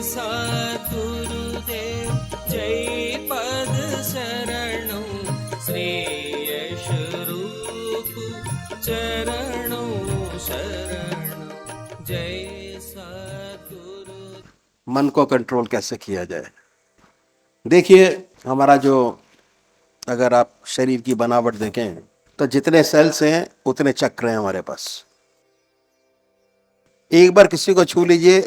सद्गुरुदेव जय पद शरणों श्रेयस रूप चरणों शरणों जय सद्गुरु। मन को कंट्रोल कैसे किया जाए? देखिए, हमारा जो अगर आप शरीर की बनावट देखें तो जितने सेल्स हैं उतने चक्र हैं हमारे पास। एक बार किसी को छू लीजिए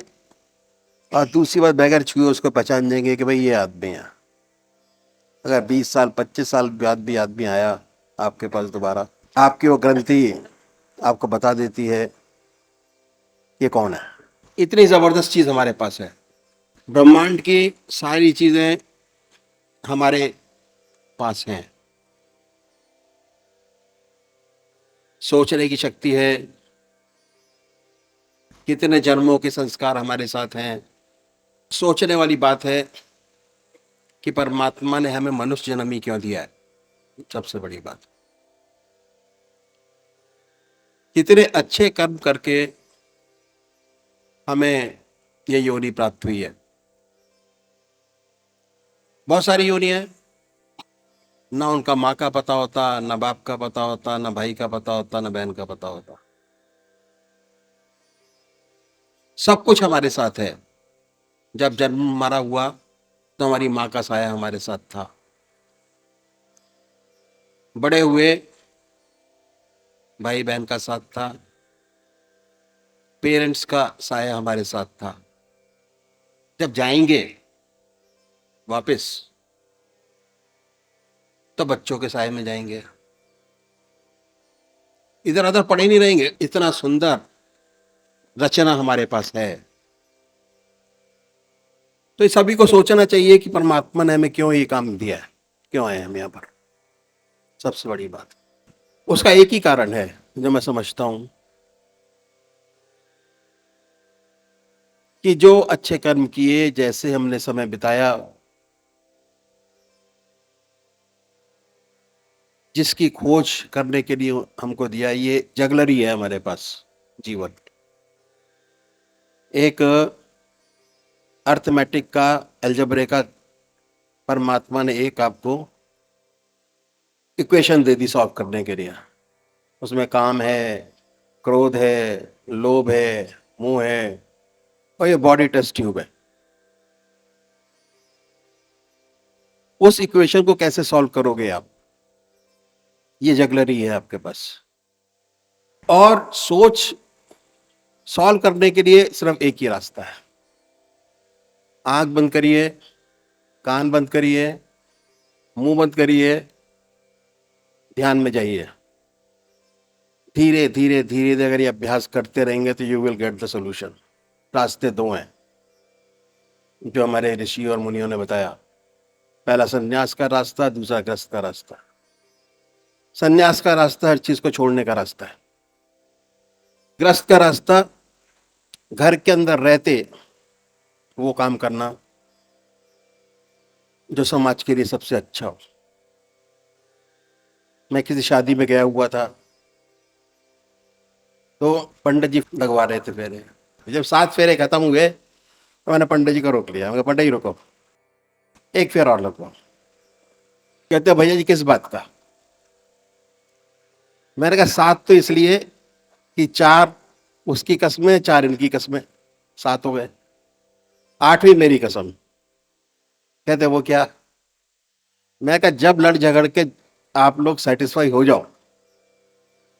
और दूसरी बार बगैर छुए उसको पहचान जाएंगे कि भाई ये आदमी है। अगर 20 साल 25 साल बाद भी आदमी आया आपके पास दोबारा, आपकी वो ग्रंथि आपको बता देती है ये कौन है। इतनी जबरदस्त चीज हमारे पास है। ब्रह्मांड की सारी चीजें हमारे पास हैं। सोचने की शक्ति है, कितने जन्मों के संस्कार हमारे साथ हैं। सोचने वाली बात है कि परमात्मा ने हमें मनुष्य जन्म ही क्यों दिया है, सबसे बड़ी बात। कितने अच्छे कर्म करके हमें ये योनि प्राप्त हुई है। बहुत सारी योनि है, ना उनका माँ का पता होता, ना बाप का पता होता, ना भाई का पता होता, ना बहन का पता होता। सब कुछ हमारे साथ है। जब जन्म हमारा हुआ तो हमारी माँ का साया हमारे साथ था। बड़े हुए भाई बहन का साथ था, पेरेंट्स का साया हमारे साथ था। जब जाएंगे वापस तो बच्चों के साए में जाएंगे, इधर उधर पड़े नहीं रहेंगे। इतना सुंदर रचना हमारे पास है। तो इस सभी को सोचना चाहिए कि परमात्मा ने हमें क्यों ये काम दिया है, क्यों आए हम यहाँ पर। सबसे बड़ी बात उसका एक ही कारण है जो मैं समझता हूं, कि जो अच्छे कर्म किए, जैसे हमने समय बिताया, जिसकी खोज करने के लिए हमको दिया, ये जगलरी है हमारे पास जीवन। एक अर्थमेटिक का, अलजेब्रे का परमात्मा ने एक आपको इक्वेशन दे दी सॉल्व करने के लिए। उसमें काम है, क्रोध है, लोभ है, मोह है, और ये बॉडी टेस्ट ट्यूब है। उस इक्वेशन को कैसे सॉल्व करोगे आप, ये जगलरी है आपके पास। और सोच सॉल्व करने के लिए सिर्फ एक ही रास्ता है। आंख बंद करिए, कान बंद करिए, मुंह बंद करिए, ध्यान में जाइए। धीरे धीरे धीरे धीरे अगर ये अभ्यास करते रहेंगे तो you will get the solution. रास्ते दो हैं जो हमारे ऋषि और मुनियों ने बताया। पहला संन्यास का रास्ता, दूसरा ग्रस्त का रास्ता। संन्यास का रास्ता हर चीज को छोड़ने का रास्ता है। ग्रस्त का रास्ता घर के अंदर रहते वो काम करना जो समाज के लिए सबसे अच्छा हो। मैं किसी शादी में गया हुआ था तो पंडित जी लगवा रहे थे फेरे। जब 7 फेरे खत्म हुए तो मैंने पंडित जी को रोक लिया। मैं पंडित जी रुको, एक फेरा और लगवाओ। कहते भैया जी किस बात का? मैंने कहा 7 तो इसलिए कि 4 उसकी कसमें, 4 इनकी कसमें, 7 हो गए। 8वीं मेरी कसम। कहते वो क्या? मैं कहा जब लड़ झगड़ के आप लोग सेटिस्फाई हो जाओ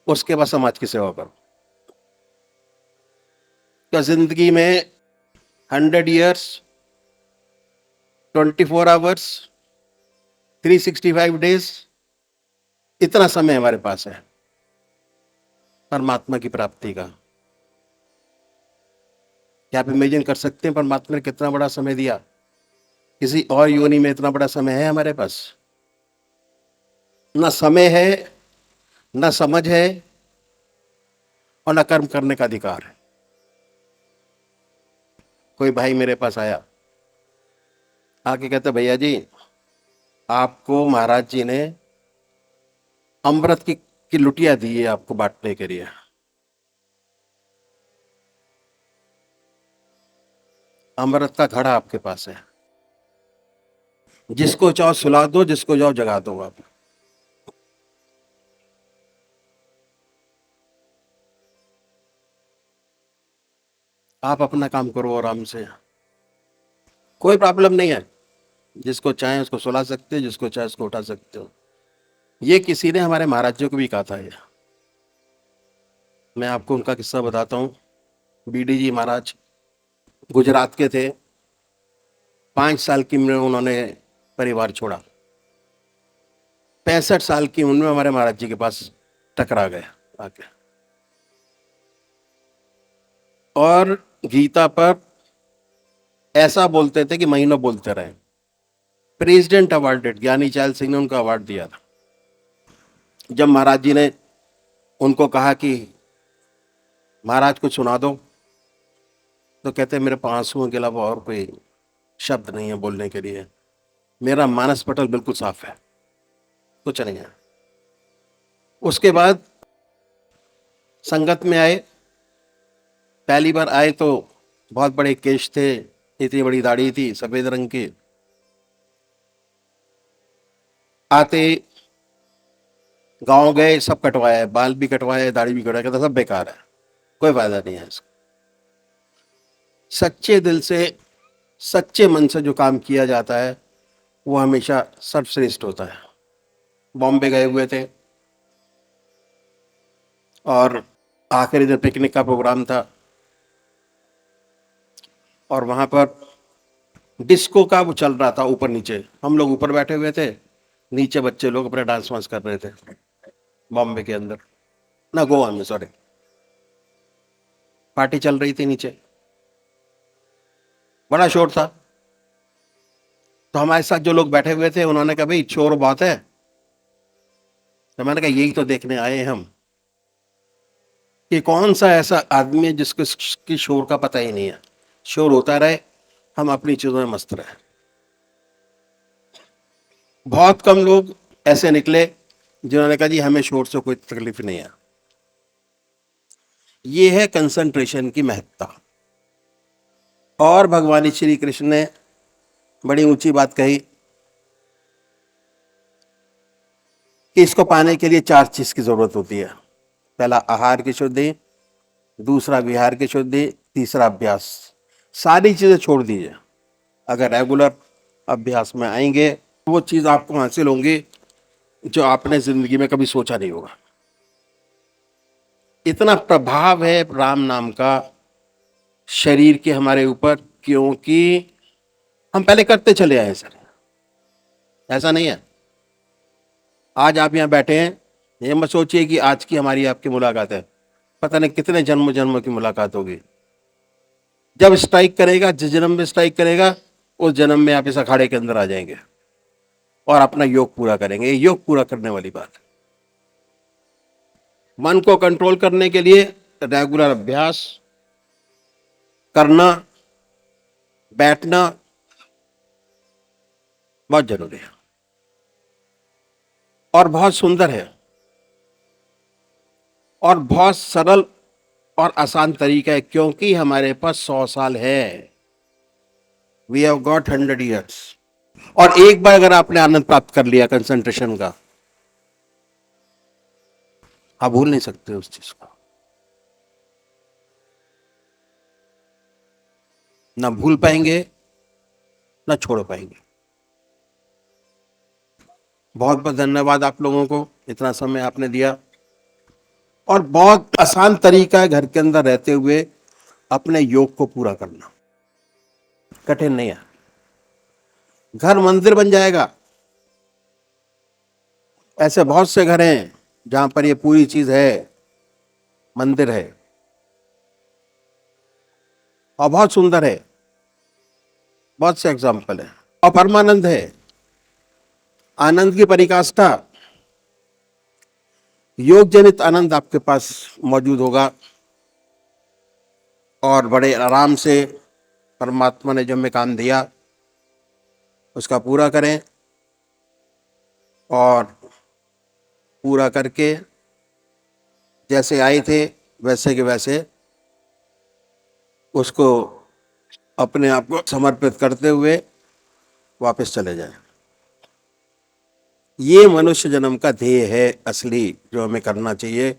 उसके बाद समाज की सेवा करो। तो जिंदगी में 100 ईयर्स, 24 आवर्स, 365 डेज, इतना समय हमारे पास है परमात्मा की प्राप्ति का। क्या आप इमेजिन कर सकते हैं परमात्मा ने कितना बड़ा समय दिया? किसी और योनि में इतना बड़ा समय है हमारे पास? ना समय है, ना समझ है, और ना कर्म करने का अधिकार है। कोई भाई मेरे पास आया, आके कहते भैया जी आपको महाराज जी ने अमृत की लुटिया दी है आपको बांटने के लिए। अमृत का घड़ा आपके पास है, जिसको चाहो सुला दो, जिसको चाहो जगा दो आप अपना काम करो आराम से, कोई प्रॉब्लम नहीं है। जिसको चाहे उसको सुला सकते हो, जिसको चाहे उसको उठा सकते हो। ये किसी ने हमारे महाराज जी को भी कहा था। ये मैं आपको उनका किस्सा बताता हूँ। बीडी जी महाराज गुजरात के थे। 5 साल की उम्र में उन्होंने परिवार छोड़ा। 65 साल की उम्र में हमारे महाराज जी के पास टकरा गए आके, और गीता पर ऐसा बोलते थे कि महीनों बोलते रहे। प्रेसिडेंट अवार्डेड ज्ञानी चैल सिंह ने उनको अवार्ड दिया था। जब महाराज जी ने उनको कहा कि महाराज कुछ सुना दो, तो कहते मेरे पास आंसुओं के अलावा और कोई शब्द नहीं है बोलने के लिए। मेरा मानस पटल बिल्कुल साफ है, कुछ नहीं है। उसके बाद संगत में आए। पहली बार आए तो बहुत बड़े केश थे, इतनी बड़ी दाढ़ी थी सफेद रंग की। आते गांव गए, सब कटवाया, बाल भी कटवाए, दाढ़ी भी कटवाया, कहता सब बेकार है, कोई फायदा नहीं है इसका। सच्चे दिल से, सच्चे मन से जो काम किया जाता है वो हमेशा सर्वश्रेष्ठ होता है। बॉम्बे गए हुए थे और आखिरी दिन पिकनिक का प्रोग्राम था, और वहां पर डिस्को का वो चल रहा था ऊपर नीचे। हम लोग ऊपर बैठे हुए थे, नीचे बच्चे लोग अपने डांस वांस कर रहे थे। बॉम्बे के अंदर, ना गोवा में, सॉरी, पार्टी चल रही थी नीचे, बड़ा शोर था। तो हमारे साथ जो लोग बैठे हुए थे उन्होंने कहा भाई शोर बहुत है। तो मैंने कहा यही तो देखने आए हम कि कौन सा ऐसा आदमी है जिसको इसकी शोर का पता ही नहीं है। शोर होता रहे, हम अपनी चीजों में मस्त रहे। बहुत कम लोग ऐसे निकले जिन्होंने कहा जी हमें शोर से कोई तकलीफ नहीं है। ये है कंसंट्रेशन की महत्ता। और भगवान श्री कृष्ण ने बड़ी ऊंची बात कही कि इसको पाने के लिए 4 चीज की जरूरत होती है। पहला आहार की शुद्धि, दूसरा विहार की शुद्धि, तीसरा अभ्यास। सारी चीजें छोड़ दीजिए, अगर रेगुलर अभ्यास में आएंगे वो चीज आपको हासिल होंगी जो आपने जिंदगी में कभी सोचा नहीं होगा। इतना प्रभाव है राम नाम का शरीर के हमारे ऊपर, क्योंकि हम पहले करते चले आए सर। ऐसा नहीं है आज आप यहां बैठे हैं, ये मत सोचिए कि आज की हमारी आपकी मुलाकात है, पता नहीं कितने जन्म जन्मों की मुलाकात होगी। जब स्ट्राइक करेगा, जिस जन्म में स्ट्राइक करेगा उस जन्म में आप इस अखाड़े के अंदर आ जाएंगे और अपना योग पूरा करेंगे। ये योग पूरा करने वाली बात है। मन को कंट्रोल करने के लिए रेगुलर अभ्यास करना, बैठना बहुत जरूरी है और बहुत सुंदर है और बहुत सरल और आसान तरीका है, क्योंकि हमारे पास 100 साल है। We have got 100 years. और एक बार अगर आपने आनंद प्राप्त कर लिया कंसंट्रेशन का, आप भूल नहीं सकते उस चीज को। ना भूल पाएंगे ना छोड़ पाएंगे। बहुत बहुत धन्यवाद आप लोगों को, इतना समय आपने दिया। और बहुत आसान तरीका है घर के अंदर रहते हुए अपने योग को पूरा करना, कठिन नहीं है। घर मंदिर बन जाएगा। ऐसे बहुत से घर हैं जहां पर ये पूरी चीज है, मंदिर है और बहुत सुंदर है। बहुत से एग्जाम्पल है और परमानंद है। आनंद की परिकाष्ठा, योग जनित आनंद आपके पास मौजूद होगा और बड़े आराम से परमात्मा ने जो हमें काम दिया उसका पूरा करें और पूरा करके जैसे आए थे वैसे के वैसे उसको अपने आप को समर्पित करते हुए वापस चले जाएं। ये मनुष्य जन्म का ध्येय है असली, जो हमें करना चाहिए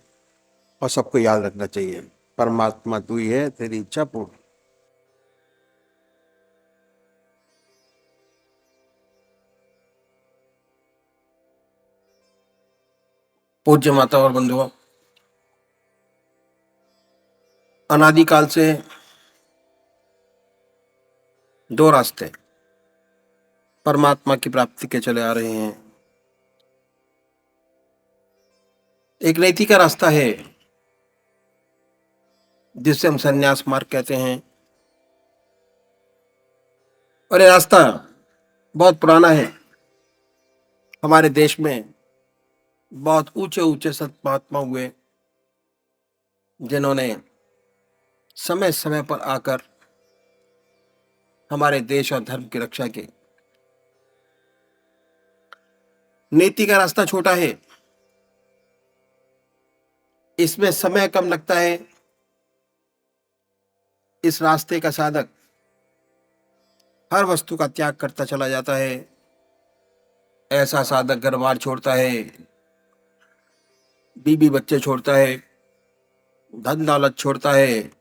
और सबको याद रखना चाहिए। परमात्मा तू ही है, तेरी इच्छा पूर्ण। पूज्य माता और बंधुओं, अनादिकाल से दो रास्ते परमात्मा की प्राप्ति के चले आ रहे हैं। एक नीति का रास्ता है जिसे हम संन्यास मार्ग कहते हैं, और ये रास्ता बहुत पुराना है। हमारे देश में बहुत ऊंचे ऊंचे संत महात्मा हुए जिन्होंने समय समय पर आकर हमारे देश और धर्म की रक्षा की। नीति का रास्ता छोटा है, इसमें समय कम लगता है। इस रास्ते का साधक हर वस्तु का त्याग करता चला जाता है। ऐसा साधक घर बार छोड़ता है, बीबी बच्चे छोड़ता है, धन दौलत छोड़ता है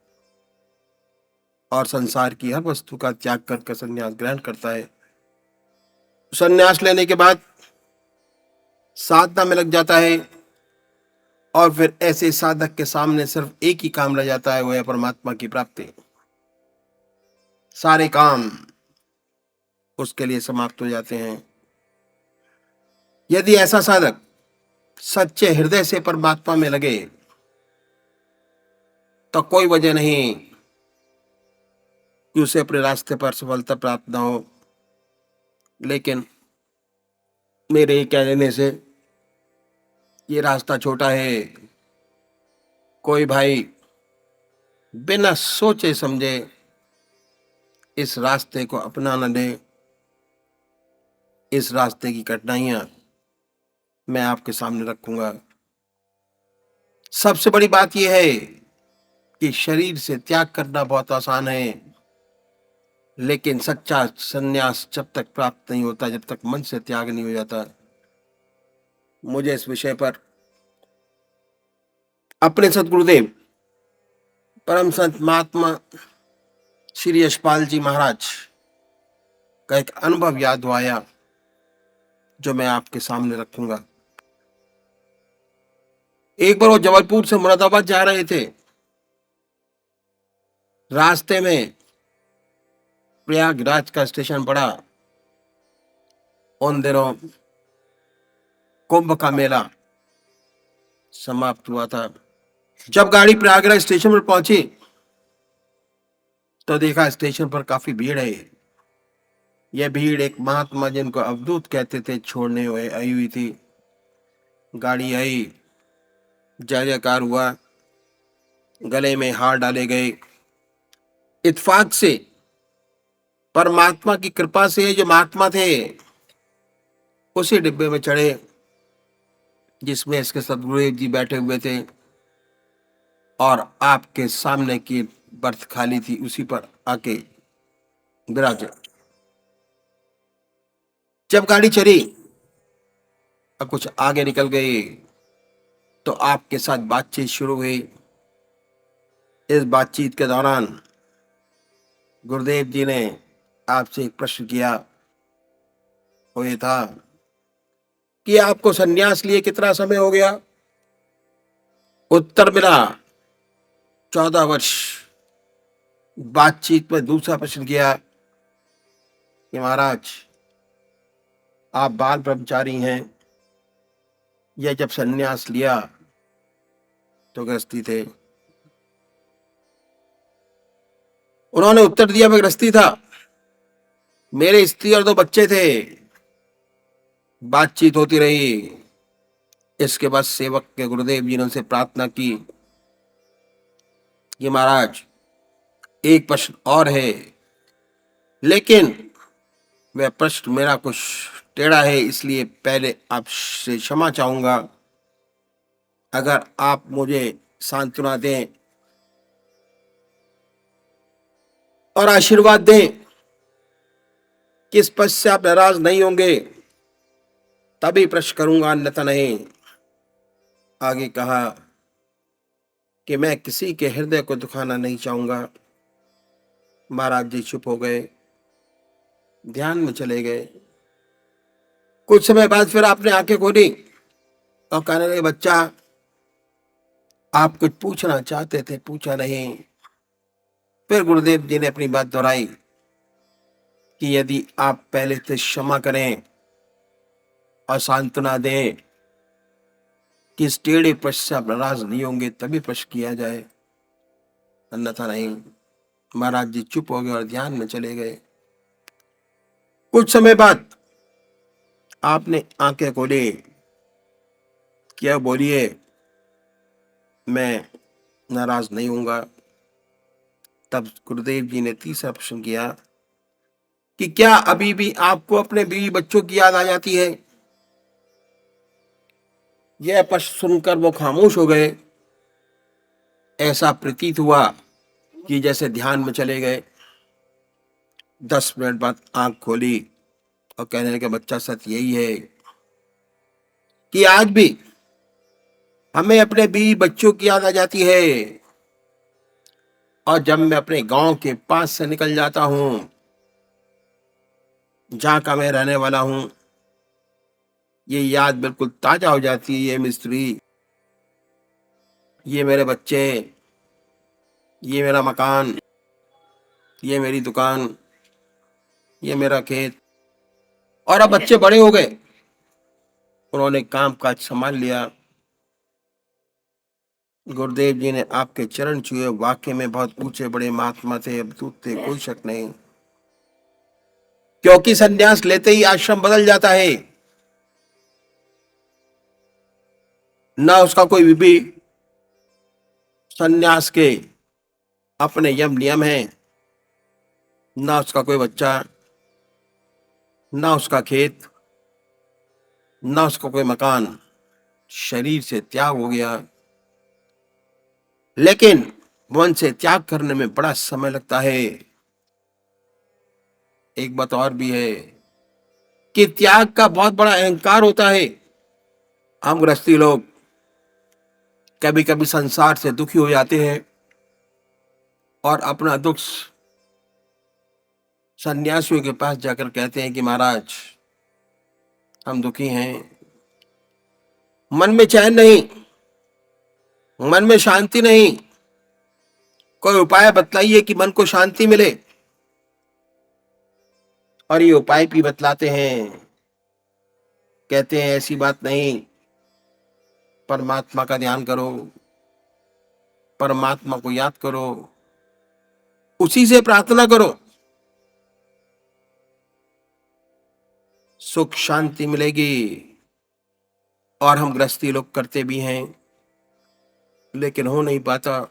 और संसार की हर वस्तु का त्याग करके संन्यास ग्रहण करता है। संन्यास लेने के बाद साधना में लग जाता है और फिर ऐसे साधक के सामने सिर्फ एक ही काम रह जाता है, वो है परमात्मा की प्राप्ति। सारे काम उसके लिए समाप्त हो जाते हैं। यदि ऐसा साधक सच्चे हृदय से परमात्मा में लगे तो कोई वजह नहीं कि उसे अपने रास्ते पर सफलता प्राप्त ना हो। लेकिन मेरे कहने से ये रास्ता छोटा है। कोई भाई बिना सोचे समझे इस रास्ते को अपना न दे। इस रास्ते की कठिनाइयां मैं आपके सामने रखूंगा। सबसे बड़ी बात यह है कि शरीर से त्याग करना बहुत आसान है, लेकिन सच्चा संन्यास जब तक प्राप्त नहीं होता, जब तक मन से त्याग नहीं हो जाता। मुझे इस विषय पर अपने सदगुरुदेव परम संत महात्मा श्री यशपाल जी महाराज का एक अनुभव याद आया, जो मैं आपके सामने रखूंगा। एक बार वो जबलपुर से मुरादाबाद जा रहे थे। रास्ते में प्रयागराज का स्टेशन पड़ा। उन दिनों कुंभ का मेला समाप्त हुआ था। जब गाड़ी प्रयागराज स्टेशन पर पहुंची तो देखा स्टेशन पर काफी भीड़ है। यह भीड़ एक महात्मा जिनको अवधूत कहते थे छोड़ने हुए आई हुई थी। गाड़ी आई, जय जयकार हुआ, गले में हार डाले गए। इत्तेफाक से परमात्मा की कृपा से जो महात्मा थे उसी डिब्बे में चढ़े जिसमें इसके सदगुरुदेव जी बैठे हुए थे, और आपके सामने की बर्थ खाली थी, उसी पर आके विराजे। जब गाड़ी चली और कुछ आगे निकल गई तो आपके साथ बातचीत शुरू हुई। इस बातचीत के दौरान गुरुदेव जी ने आपसे एक प्रश्न किया। वो ये था कि आपको सन्यास लिए कितना समय हो गया? उत्तर मिला 14 वर्ष। बातचीत में दूसरा प्रश्न किया कि महाराज, आप बाल ब्रह्मचारी हैं या जब सन्यास लिया तो गृहस्थी थे? उन्होंने उत्तर दिया, मैं गृहस्थी था, मेरे स्त्री और 2 बच्चे थे। बातचीत होती रही। इसके बाद सेवक के गुरुदेव जी ने उनसे प्रार्थना की कि महाराज, एक प्रश्न और है, लेकिन वह प्रश्न मेरा कुछ टेढ़ा है, इसलिए पहले आपसे क्षमा चाहूंगा। अगर आप मुझे सांत्वना दें और आशीर्वाद दें कि इस पद से आप नाराज नहीं होंगे, तभी प्रश्न करूंगा, अन्यथा नहीं। आगे कहा कि मैं किसी के हृदय को दुखाना नहीं चाहूंगा। महाराज जी चुप हो गए, ध्यान में चले गए। कुछ समय बाद फिर आपने आंखें खोली और कहने लगे, बच्चा आप कुछ पूछना चाहते थे, पूछा नहीं। फिर गुरुदेव जी ने अपनी बात दोहराई कि यदि आप पहले से क्षमा करें और सांत्वना दें कि इस टेढ़े प्रश्न से आप नाराज नहीं होंगे, तभी प्रश्न किया जाए, अन्यथा नहीं। महाराज जी चुप हो गए और ध्यान में चले गए। कुछ समय बाद आपने आंखें खोली, क्या बोलिए, मैं नाराज नहीं होऊंगा। तब गुरुदेव जी ने तीसरा प्रश्न किया कि क्या अभी भी आपको अपने बीवी बच्चों की याद आ जाती है? यह प्रश्न सुनकर वो खामोश हो गए। ऐसा प्रतीत हुआ कि जैसे ध्यान में चले गए। 10 मिनट बाद आंख खोली और कहने लगे, बच्चा सच यही है कि आज भी हमें अपने बीवी बच्चों की याद आ जाती है, और जब मैं अपने गांव के पास से निकल जाता हूं, जहां का मैं रहने वाला हूं, ये याद बिल्कुल ताजा हो जाती है। ये मिस्त्री, ये मेरे बच्चे, ये मेरा मकान, ये मेरी दुकान, ये मेरा खेत। और अब बच्चे बड़े हो गए, उन्होंने काम काज संभाल लिया। गुरुदेव जी ने आपके चरण छुए। वाकई में बहुत ऊंचे बड़े महात्मा थे, अवधूत थे, कोई शक नहीं। क्योंकि संन्यास लेते ही आश्रम बदल जाता है। ना उसका कोई विधि, संन्यास के अपने यम नियम है, ना उसका कोई बच्चा, ना उसका खेत, ना उसका कोई मकान। शरीर से त्याग हो गया, लेकिन मन से त्याग करने में बड़ा समय लगता है। एक बात और भी है कि त्याग का बहुत बड़ा अहंकार होता है। हम गृहस्थी लोग कभी कभी संसार से दुखी हो जाते हैं और अपना दुख सन्यासियों के पास जाकर कहते हैं कि महाराज हम दुखी हैं, मन में चैन नहीं, मन में शांति नहीं, कोई उपाय बतलाइए कि मन को शांति मिले। और ये उपाय भी बतलाते हैं, कहते हैं ऐसी बात नहीं, परमात्मा का ध्यान करो, परमात्मा को याद करो, उसी से प्रार्थना करो, सुख शांति मिलेगी। और हम गृहस्थी लोग करते भी हैं, लेकिन हो नहीं पाता।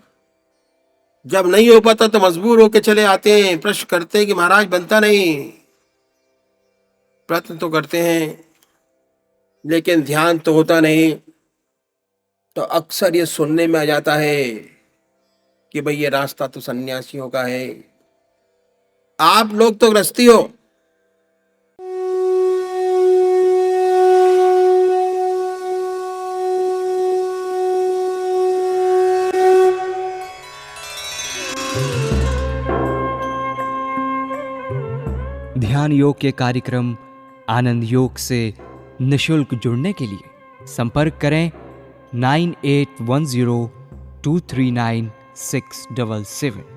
जब नहीं हो पाता तो मजबूर होके चले आते हैं, प्रश्न करते हैं कि महाराज बनता नहीं। प्रयत्न तो करते हैं, लेकिन ध्यान तो होता नहीं। तो अक्सर ये सुनने में आ जाता है कि भाई ये रास्ता तो सन्यासियों का है, आप लोग तो गृहस्थी हो। ध्यान योग के कार्यक्रम आनंद योग से निशुल्क जुड़ने के लिए संपर्क करें 9810239677।